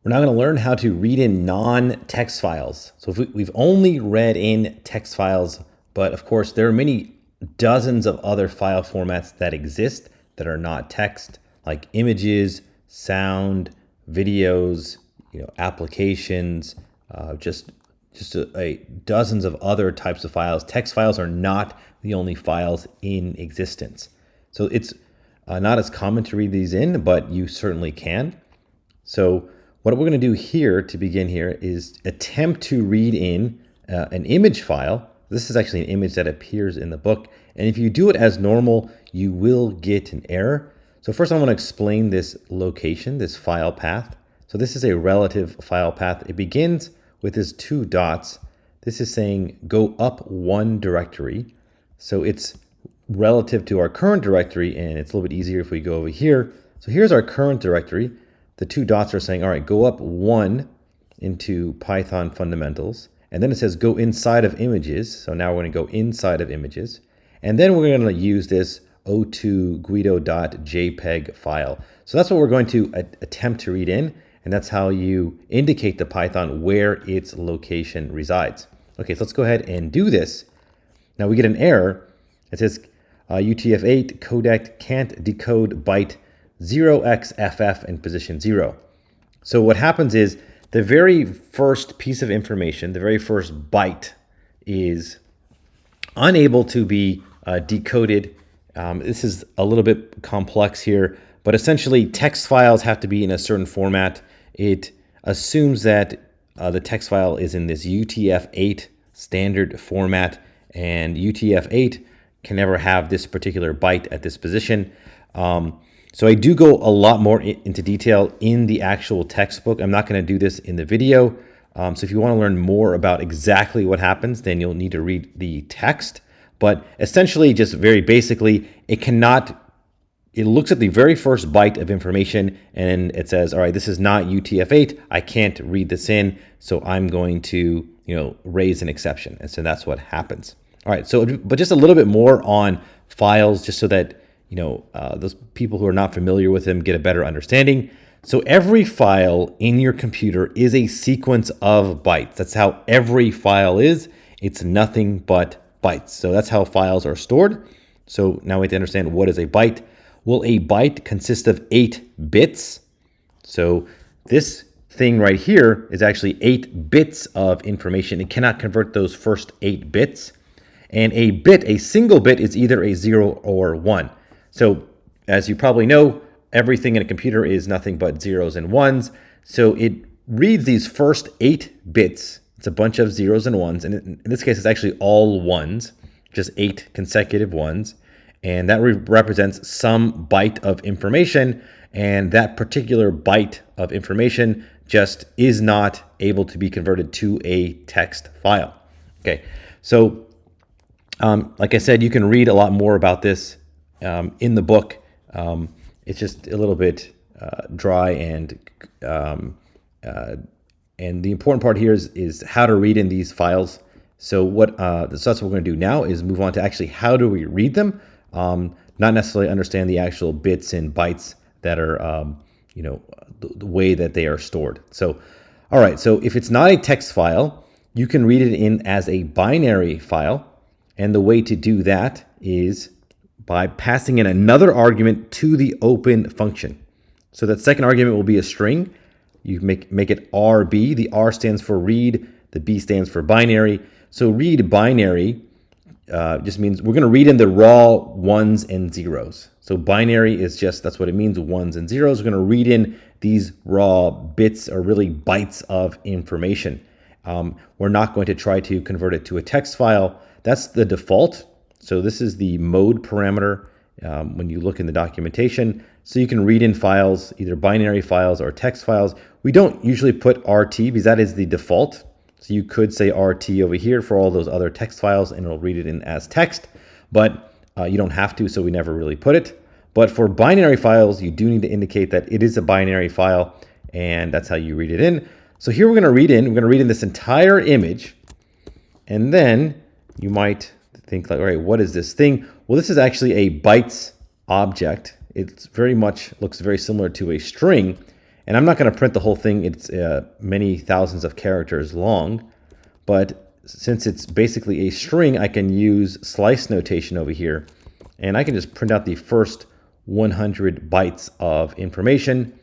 We're now going to learn how to read in non-text files. So if we've only read in text files, but of course there are many dozens of other file formats that exist that are not text, like images, sound, videos, applications, just dozens of other types of files. Text files are not the only files in existence. So it's not as common to read these in, but you certainly can. So what we're going to do here to begin here is attempt to read in an image file. This is actually an image that appears in the book. And if you do it as normal, you will get an error. So first I want to explain this location, this file path. So this is a relative file path. It begins with these two dots. This is saying go up one directory. So it's relative to our current directory, and it's a little bit easier if we go over here. So here's our current directory. The two dots are saying, all right, go up one into Python fundamentals. And then it says go inside of images. So now we're going to go inside of images. And then we're going to use this o2 guido.jpg file. So that's what we're going to attempt to read in. And that's how you indicate to Python where its location resides. Okay, so let's go ahead and do this. Now we get an error. It says UTF-8 codec can't decode byte 0xFF in position 0. So what happens is the very first piece of information, the very first byte, is unable to be decoded. This is a little bit complex here, but essentially text files have to be in a certain format. It assumes that the text file is in this UTF-8 standard format, and UTF-8 can never have this particular byte at this position. So I do go a lot more into detail in the actual textbook. I'm not going to do this in the video. So if you want to learn more about exactly what happens, then you'll need to read the text. But essentially, just very basically, it looks at the very first byte of information and it says, all right, this is not UTF-8. I can't read this in, so I'm going to raise an exception. And so that's what happens. All right, so but just a little bit more on files, just so that those people who are not familiar with them get a better understanding. So every file in your computer is a sequence of bytes. That's how every file is. It's nothing but bytes. So that's how files are stored. So now we have to understand, what is a byte? Well, a byte consists of 8 bits. So this thing right here is actually 8 bits of information. It cannot convert those first 8 bits. And a single bit, is either a 0 or 1. So as you probably know, everything in a computer is nothing but zeros and ones. So it reads these first 8 bits. It's a bunch of zeros and ones. And in this case, it's actually all ones, just 8 consecutive ones. And that represents some byte of information. And that particular byte of information just is not able to be converted to a text file. Okay, so like I said, you can read a lot more about this in the book. It's just a little bit dry, and the important part here is how to read in these files. So that's what we're going to do now, is move on to actually how do we read them, not necessarily understand the actual bits and bytes that are the way that they are stored. So all right, so if it's not a text file, you can read it in as a binary file, and the way to do that is by passing in another argument to the open function. So that second argument will be a string. You make it RB. The R stands for read. The B stands for binary. So read binary just means we're going to read in the raw ones and zeros. So binary is that's what it means, ones and zeros. We're going to read in these raw bits, or really bytes of information. We're not going to try to convert it to a text file. That's the default. So this is the mode parameter when you look in the documentation. So you can read in files, either binary files or text files. We don't usually put RT because that is the default. So you could say RT over here for all those other text files, and it'll read it in as text, but you don't have to, so we never really put it. But for binary files, you do need to indicate that it is a binary file, and that's how you read it in. So here we're going to read in this entire image, and then you might think like, all right, what is this thing? Well, this is actually a bytes object. It's looks very similar to a string. And I'm not going to print the whole thing. It's many thousands of characters long, but since it's basically a string, I can use slice notation over here, and I can just print out the first 100 bytes of information.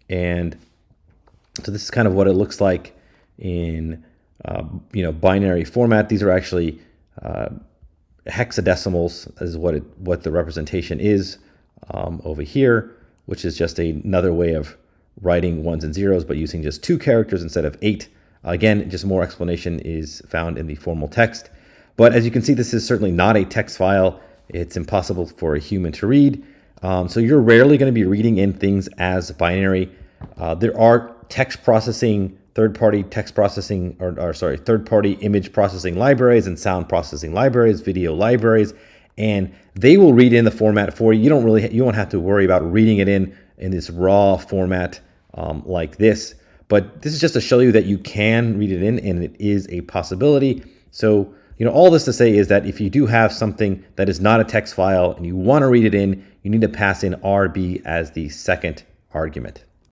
And so this is kind of what it looks like in binary format. These are actually hexadecimals is what the representation is over here, which is just another way of writing ones and zeros, but using just 2 characters instead of 8. Again, just more explanation is found in the formal text. But as you can see, this is certainly not a text file. It's impossible for a human to read. So you're rarely going to be reading in things as binary. There are text processing, third-party text processing, third-party image processing libraries and sound processing libraries, video libraries, and they will read in the format for you. You won't have to worry about reading it in this raw format like this. But this is just to show you that you can read it in, and it is a possibility. So, all this to say is that if you do have something that is not a text file and you want to read it in, you need to pass in RB as the second argument.